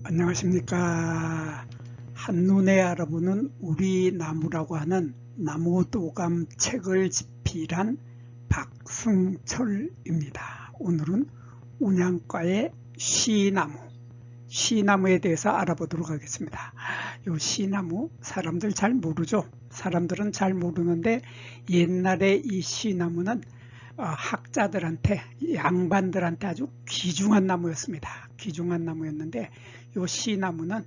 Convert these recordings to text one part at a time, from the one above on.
안녕하십니까. 한눈에 알아보는 우리 나무라고 하는 나무도감 책을 집필한 박승철입니다. 오늘은 운양과의 시나무에 대해서 알아보도록 하겠습니다. 이 시나무 사람들 잘 모르죠. 사람들은 잘 모르는데 옛날에 이 시나무는 학자들한테, 양반들한테 아주 귀중한 나무였습니다. 귀중한 나무였는데 이 시나무는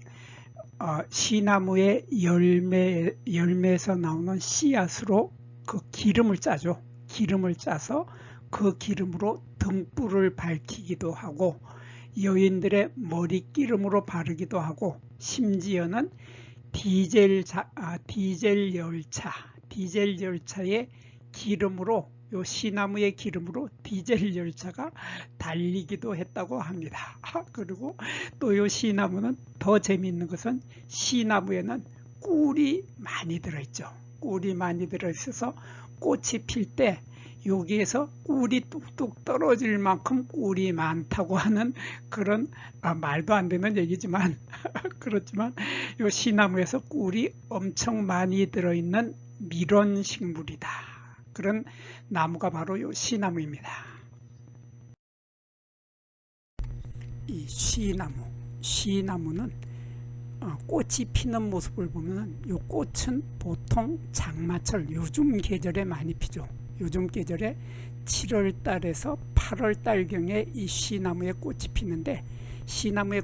시나무의 열매에서 나오는 씨앗으로 그 기름을 짜죠. 기름을 짜서 그 기름으로 등불을 밝히기도 하고 여인들의 머리기름으로 바르기도 하고 심지어는 디젤 열차의 기름으로 요 시나무의 기름으로 디젤 열차가 달리기도 했다고 합니다. 그리고 또 요 시나무는 더 재미있는 것은 시나무에는 꿀이 많이 들어있죠. 꿀이 많이 들어있어서 꽃이 필 때 여기에서 꿀이 뚝뚝 떨어질 만큼 꿀이 많다고 하는 그런 말도 안 되는 얘기지만 그렇지만 요 시나무에서 꿀이 엄청 많이 들어있는 밀원식물이다. 그런 나무가 바로 이 시나무입니다. 이 시나무는 꽃이 피는 모습을 보면 이 꽃은 보통 장마철 요즘 계절에 많이 피죠. 요즘 계절에 7월 달에서 8월 달경에 이 시나무의 꽃이 피는데 시나무의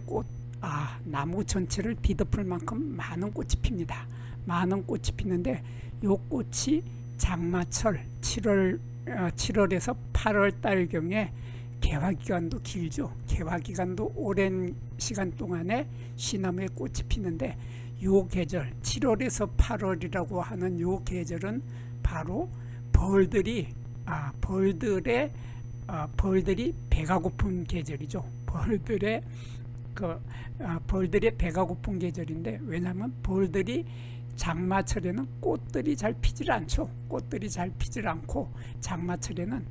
나무 전체를 뒤덮을 만큼 많은 꽃이 핍니다. 많은 꽃이 피는데 이 꽃이 장마철 7월에서 8월 달경에 개화기간도 길죠. 개화기간도 오랜 시간 동안에 시나무에 꽃이 피는데 요 계절 7월에서 8월이라고 하는 요 계절은 바로 벌들이 배가 고픈 계절이죠. 벌들의 배가 고픈 계절인데 왜냐하면 벌들이 장마철에는 꽃들이 잘 피질 않죠. 꽃들이 잘 피질 않고 장마철에는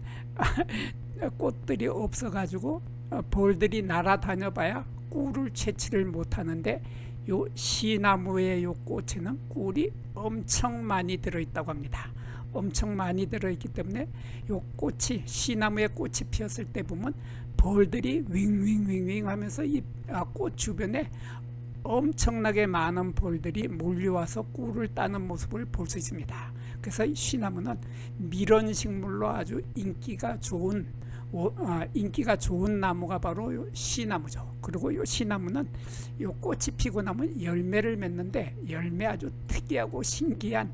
꽃들이 없어가지고 벌들이 날아다녀 봐야 꿀을 채취를 못하는데 요 시나무의 요 꽃에는 꿀이 엄청 많이 들어있다고 합니다. 엄청 많이 들어있기 때문에 요 꽃이 시나무의 꽃이 피었을 때 보면 벌들이 윙윙윙윙 하면서 이 꽃 주변에 엄청나게 많은 벌들이 몰려와서 꿀을 따는 모습을 볼 수 있습니다. 그래서 이 시나무는 밀원식물로 아주 인기가 좋은 나무가 바로 요 시나무죠. 그리고 요 시나무는 요 꽃이 피고 나면 열매를 맺는데 열매 아주 특이하고 신기한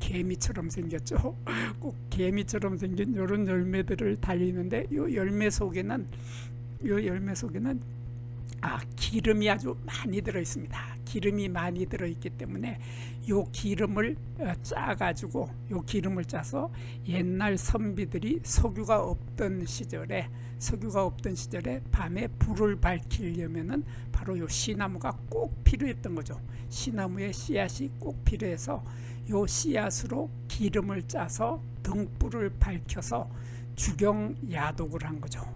개미처럼 생겼죠. 꼭 개미처럼 생긴 이런 열매들을 달리는데 요 열매 속에는 기름이 아주 많이 들어 있습니다. 기름이 많이 들어 있기 때문에 요 기름을 짜서 옛날 선비들이 석유가 없던 시절에 밤에 불을 밝히려면은 바로 요 시나무가 꼭 필요했던 거죠. 시나무의 씨앗이 꼭 필요해서 요 씨앗으로 기름을 짜서 등불을 밝혀서 주경야독을 한 거죠.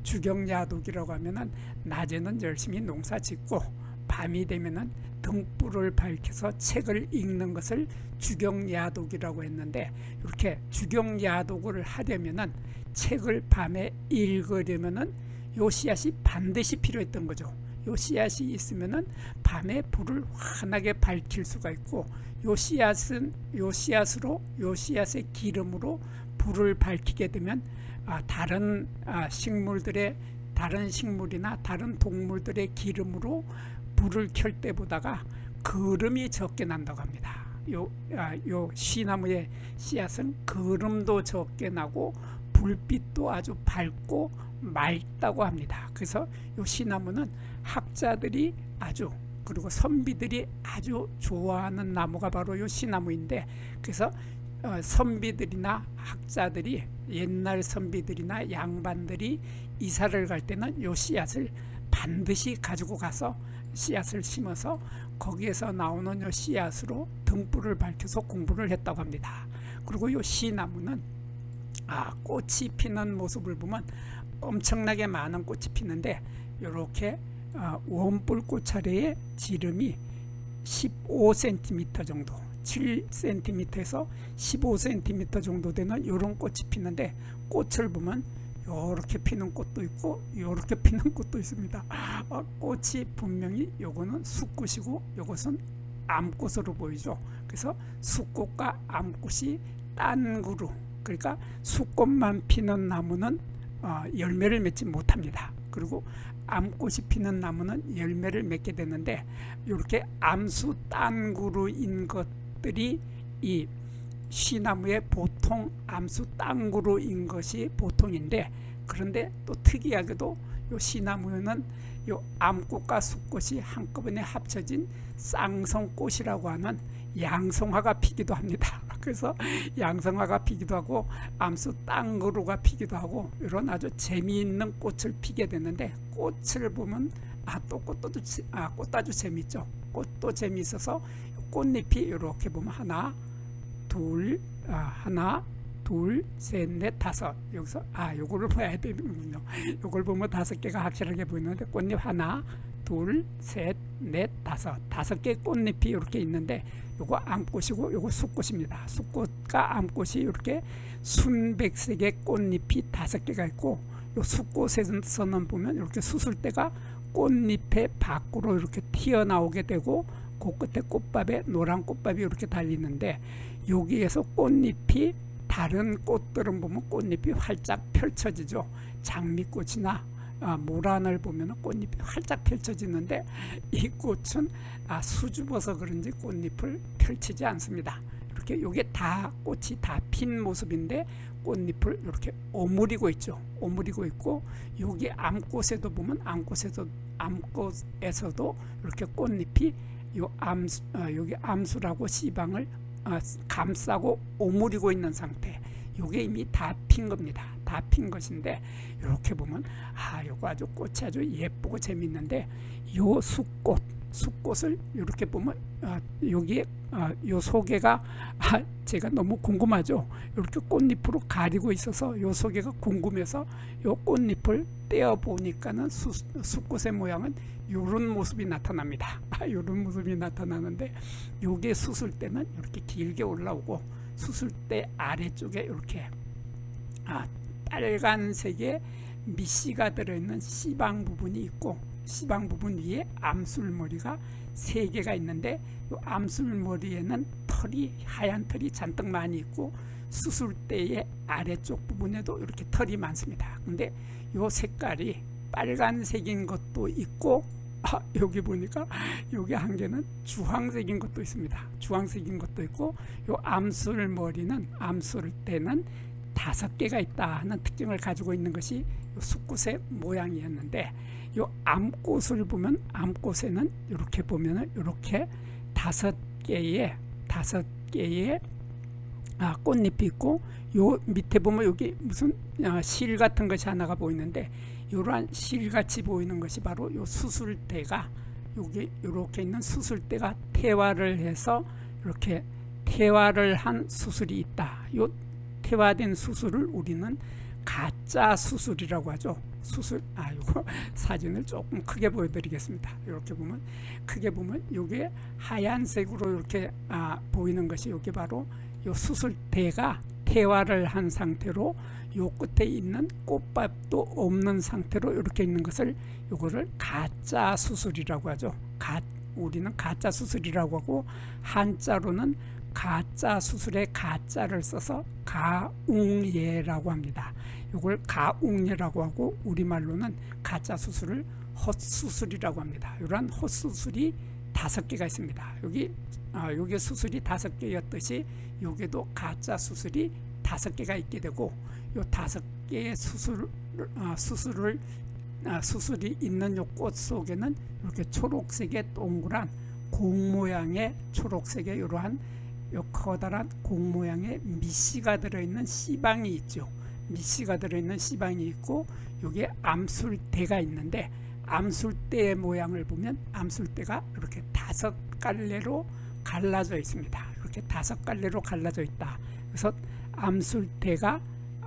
주경야독이라고 하면은 낮에는 열심히 농사 짓고 밤이 되면은 등불을 밝혀서 책을 읽는 것을 주경야독이라고 했는데 이렇게 주경야독을 하려면은 책을 밤에 읽으려면은 요 씨앗이 반드시 필요했던 거죠. 요 씨앗이 있으면은 밤에 불을 환하게 밝힐 수가 있고 요 씨앗의 기름으로 불을 밝히게 되면 다른 식물이나 다른 동물들의 기름으로 불을 켤 때보다가 거름이 적게 난다고 합니다. 요 시나무의 씨앗은 거름도 적게 나고 불빛도 아주 밝고 맑다고 합니다. 그래서 요 시나무는 학자들이 그리고 선비들이 아주 좋아하는 나무가 바로 요 시나무인데 그래서 선비들이나 학자들이 옛날 선비들이나 양반들이 이사를 갈 때는 요 씨앗을 반드시 가지고 가서 씨앗을 심어서 거기에서 나오는 요 씨앗으로 등불을 밝혀서 공부를 했다고 합니다. 그리고 요 시나무는 꽃이 피는 모습을 보면 엄청나게 많은 꽃이 피는데 이렇게 원뿔 꽃차례의 지름이 15cm 정도, 7cm에서 15cm 정도 되는 이런 꽃이 피는데, 꽃을 보면 이렇게 피는 꽃도 있고 이렇게 피는 꽃도 있습니다. 꽃이 분명히 요거는 숫꽃이고 요것은 암꽃으로 보이죠. 그래서 숫꽃과 암꽃이 딴 그루, 그러니까 숫꽃만 피는 나무는 열매를 맺지 못합니다. 그리고 암꽃이 피는 나무는 열매를 맺게 되는데, 이렇게 암수 딴 그루인 것들이 이 시나무의 보통 암수 딴 그루인 것이 보통인데, 그런데 또 특이하게도 요 시나무는 요 암꽃과 숫꽃이 한꺼번에 합쳐진 쌍성꽃이라고 하는 양성화가 피기도 합니다. 그래서 양성화가 피기도 하고 암수 딴 그루가 피기도 하고 이런 아주 재미있는 꽃을 피게 되는데, 꽃을 보면 꽃도 아주 재미있죠. 꽃도 재미있어서 꽃잎이 이렇게 보면 하나 둘 셋 넷 다섯, 여기서 요거를 봐야 되는군요. 요걸 보면 5개가 확실하게 보이는데, 꽃잎 하나 둘 셋 넷 다섯 개의 꽃잎이 이렇게 있는데, 요거 암꽃이고 요거 숫꽃입니다. 숫꽃과 암꽃이 이렇게 순백색의 꽃잎이 5개가 있고, 요 숫꽃에서는 보면 이렇게 수술대가 꽃잎의 밖으로 이렇게 튀어나오게 되고, 그 끝에 꽃밥에 노란 꽃밥이 이렇게 달리는데, 여기에서 꽃잎이 다른 꽃들은 보면 꽃잎이 활짝 펼쳐지죠. 장미꽃이나 모란을 보면 꽃잎이 활짝 펼쳐지는데, 이 꽃은 수줍어서 그런지 꽃잎을 펼치지 않습니다. 이렇게 요게 다 꽃이 다 핀 모습인데 꽃잎을 이렇게 오므리고 있죠. 오므리고 있고, 여기 암꽃에도 보면 암꽃에서도 이렇게 꽃잎이 여기 암수라고 씨방을 감싸고 오므리고 있는 상태. 요게 이미 다 핀 겁니다. 다 핀 것인데, 이렇게 보면 요거 아주 꽃이 아주 예쁘고 재밌는데, 요 숫꽃을 이렇게 보면 여기에 요 소개가 제가 너무 궁금하죠. 이렇게 꽃잎으로 가리고 있어서 요 소개가 궁금해서 요 꽃잎을 떼어 보니까는 숫꽃의 모양은 요런 모습이 나타납니다. 요런 모습이 나타나는데, 요게 수술 때는 이렇게 길게 올라오고, 수술 때 아래쪽에 이렇게 빨간색의 밑씨가 들어있는 씨방 부분이 있고, 씨방 부분 위에 암술머리가 3개가 있는데, 이 암술머리에는 하얀 털이 잔뜩 많이 있고, 수술대의 아래쪽 부분에도 이렇게 털이 많습니다. 근데 이 색깔이 빨간색인 것도 있고, 여기 보니까 여기 한 개는 주황색인 것도 있습니다. 주황색인 것도 있고, 이 암술머리는 암술대는 5개가 있다 하는 특징을 가지고 있는 것이 숫꽃의 모양이었는데, 이 암꽃을 보면 암꽃에는 이렇게 보면은 이렇게 5개의 꽃잎이 있고, 요 밑에 보면 여기 무슨 실 같은 것이 하나가 보이는데, 이러한 실같이 보이는 것이 바로 요 수술대가, 여기 이렇게 있는 수술대가 태화를 해서 이렇게 태화를 한 수술이 있다. 요 태화된 수술을 우리는 가짜 수술이라고 하죠. 이거 사진을 조금 크게 보여드리겠습니다. 이렇게 보면 크게 보면 이게 하얀색으로 이렇게 보이는 것이, 이게 바로 요 수술대가 태화를 한 상태로 요 끝에 있는 꽃밥도 없는 상태로 이렇게 있는 것을, 요거를 가짜 수술이라고 하죠. 우리는 가짜 수술이라고 하고, 한자로는 가짜 수술에 가짜를 써서 가웅예라고 합니다. 이걸 가웅예라고 하고, 우리말로는 가짜 수술을 헛수술이라고 합니다. 이러한 헛수술이 5개가 있습니다. 여기 수술이 5개였듯이 여기도 가짜 수술이 5개가 있게 되고, 이 5개의 수술이 있는 요 꽃 속에는 이렇게 초록색의 동그란 공 모양의 초록색의 이러한 요 커다란 공 모양의 밑씨가 들어있는 씨방이 있죠. 밑씨가 들어있는 씨방이 있고, 여기에 암술대가 있는데, 암술대의 모양을 보면 암술대가 이렇게 5갈래로 갈라져 있습니다. 이렇게 5갈래로 갈라져 있다. 그래서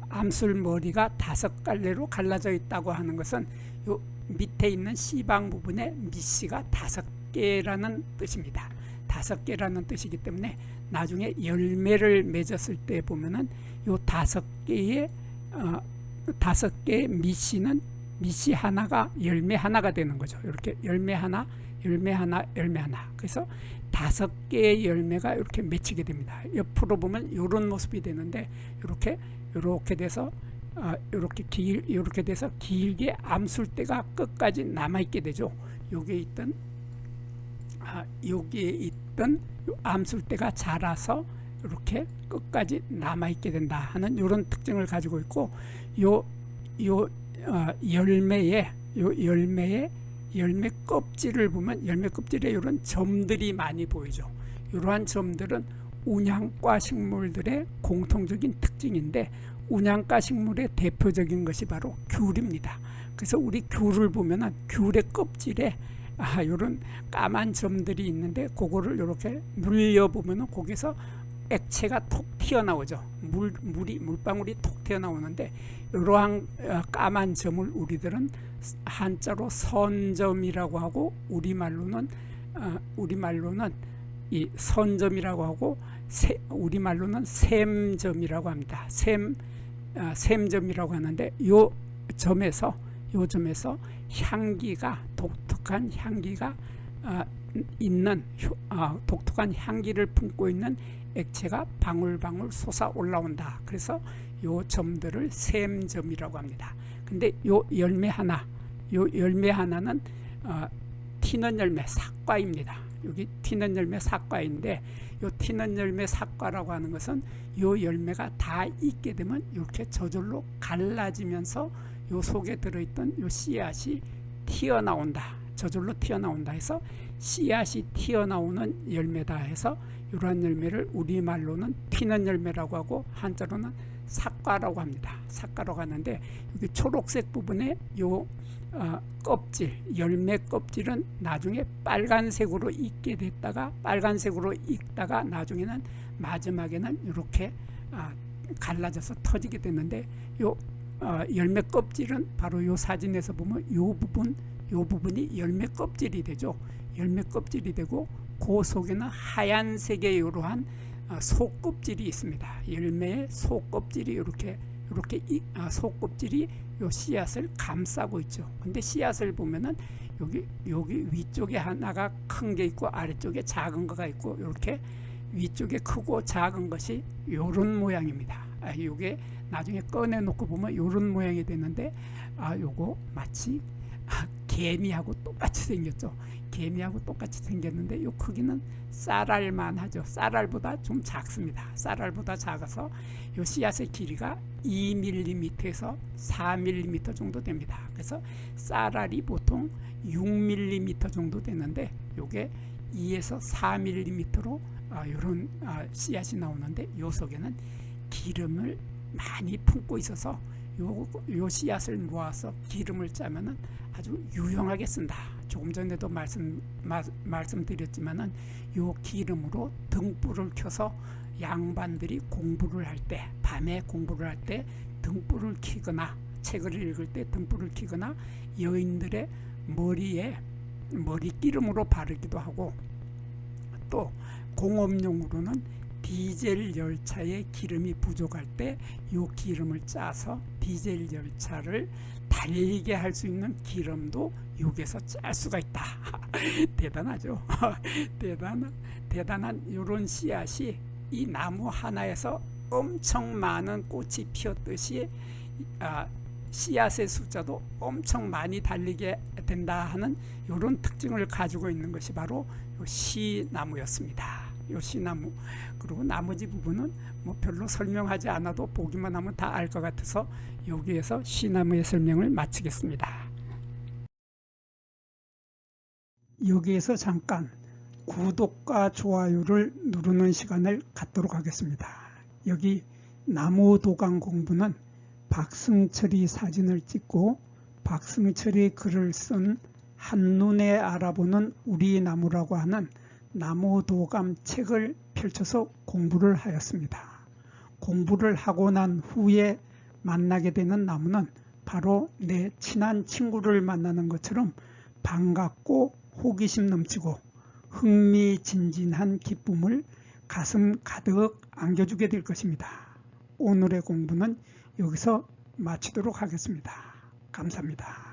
암술머리가 5갈래로 갈라져 있다고 하는 것은 요 밑에 있는 C방 부분에 밑씨가 5개라는 뜻입니다. 5개라는 뜻이기 때문에 나중에 열매를 맺었을 때 보면은 요 5개의 5개의 밑씨는 밑씨 하나가 열매 하나가 되는 거죠. 이렇게 열매 하나, 열매 하나, 열매 하나. 그래서 5개의 열매가 이렇게 맺히게 됩니다. 옆으로 보면 이런 모습이 되는데 이렇게 돼서 이렇게 돼서 길게 암술대가 끝까지 남아 있게 되죠. 여기에 있던 암술대가 자라서 이렇게 끝까지 남아 있게 된다 하는 이런 특징을 가지고 있고, 열매 껍질을 보면 열매 껍질에 이런 점들이 많이 보이죠. 이러한 점들은 운양과 식물들의 공통적인 특징인데, 운양과 식물의 대표적인 것이 바로 귤입니다. 그래서 우리 귤을 보면은 귤의 껍질에 이런 까만 점들이 있는데, 그거를 이렇게 눌려보면은 거기서 액체가 톡 튀어나오죠. 물방울이 톡 튀어나오는데, 이러한 까만 점을 우리들은 한자로 선점이라고 하고, 우리말로는 이 선점이라고 하고, 우리말로는 샘점이라고 합니다. 샘점이라고 하는데, 요 점에서 향기가 독특한 향기가 있는 독특한 향기를 품고 있는 액체가 방울방울 솟아 올라온다. 그래서 요 점들을 샘점이라고 합니다. 근데 요 열매 하나는 튀는 열매 삭과입니다. 여기 튀는 열매 삭과인데, 요 튀는 열매 삭과라고 하는 것은 요 열매가 다 익게 되면 이렇게 저절로 갈라지면서 요 속에 들어있던 요 씨앗이 튀어나온다. 저절로 튀어나온다 해서 씨앗이 튀어나오는 열매다 해서 이러한 열매를 우리말로는 튀는 열매라고 하고, 한자로는 삭과라고 합니다. 삭과라고 하는데, 여기 초록색 부분에 요 껍질, 열매 껍질은 나중에 빨간색으로 익다가 나중에는 마지막에는 이렇게 갈라져서 터지게 되는데, 요 열매 껍질은 바로 요 사진에서 보면 요 부분이 열매 껍질이 되죠. 열매 껍질이 되고, 그 속에는 하얀색의 이러한 속껍질이 있습니다. 열매의 속껍질이 이렇게 속껍질이 요 씨앗을 감싸고 있죠. 근데 씨앗을 보면은 여기 위쪽에 하나가 큰 게 있고 아래쪽에 작은 거가 있고, 이렇게 위쪽에 크고 작은 것이 요런 모양입니다. 요게 나중에 꺼내 놓고 보면 요런 모양이 되는데, 요거 마치 개미하고 똑같이 생겼죠. 개미하고 똑같이 생겼는데 요 크기는 쌀알만 하죠. 쌀알보다 좀 작습니다. 쌀알보다 작아서 요 씨앗의 길이가 2mm에서 4mm 정도 됩니다. 그래서 쌀알이 보통 6mm 정도 되는데, 요게 2에서 4mm로 이런 씨앗이 나오는데, 요 속에는 기름을 많이 품고 있어서 요 씨앗을 모아서 기름을 짜면은 아주 유용하게 쓴다. 조금 전에도 말씀드렸지만은 요 기름으로 등불을 켜서 양반들이 공부를 할 때, 밤에 공부를 할 때 등불을 켜거나, 책을 읽을 때 등불을 켜거나, 여인들의 머리에 머리기름으로 바르기도 하고, 또 공업용으로는 디젤 열차에 기름이 부족할 때 이 기름을 짜서 디젤 열차를 달리게 할 수 있는 기름도 여기에서 짤 수가 있다. 대단하죠. 대단한 이런 씨앗이 이 나무 하나에서 엄청 많은 꽃이 피었듯이 씨앗의 숫자도 엄청 많이 달리게 된다 하는 이런 특징을 가지고 있는 것이 바로 시나무였습니다. 요 시나무. 그리고 나머지 부분은 뭐 별로 설명하지 않아도 보기만 하면 다 알 것 같아서 여기에서 시나무의 설명을 마치겠습니다. 여기에서 잠깐 구독과 좋아요를 누르는 시간을 갖도록 하겠습니다. 여기 나무도감 공부는 박승철이 사진을 찍고 박승철이 글을 쓴 한눈에 알아보는 우리 나무라고 하는 나무도감 책을 펼쳐서 공부를 하였습니다. 공부를 하고 난 후에 만나게 되는 나무는 바로 내 친한 친구를 만나는 것처럼 반갑고 호기심 넘치고 흥미진진한 기쁨을 가슴 가득 안겨주게 될 것입니다. 오늘의 공부는 여기서 마치도록 하겠습니다. 감사합니다.